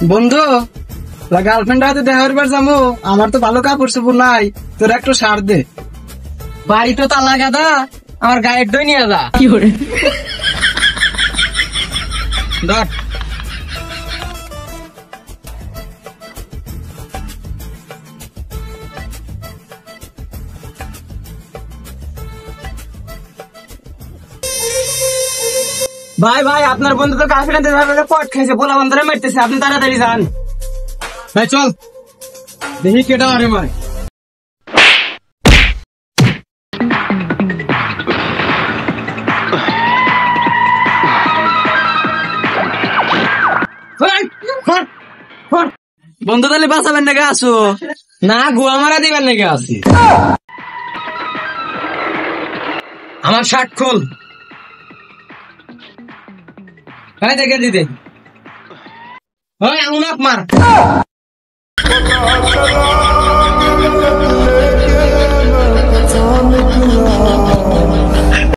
বন্ধু, গার্লফ্রেন্ড হাতে দেখা করবার যাবো, আমার তো ভালো কাপড় চোপড় নাই, তোর একটু সার দে। বাড়ি তো তালা গাদা, আমার গায়ের দই নিয়ে যা। কি করে ধর। ভাই ভাই, আপনার বন্ধু তো গার্লফ্রেন্ড পট খাইছে, বলা বন্ধুরা মারতেছে, আপনি তাড়াতাড়ি যান। ভাই চল, দেখি কেটা আরে মার। বন্ধু তাহলে বাঁচাবেন নাকি আসো? না, গুয়া মারা দিবেন নাকি আসি? আমার শার্ট খোল। হ্যাঁ দেখে দিতে হয়, আঙুল মার।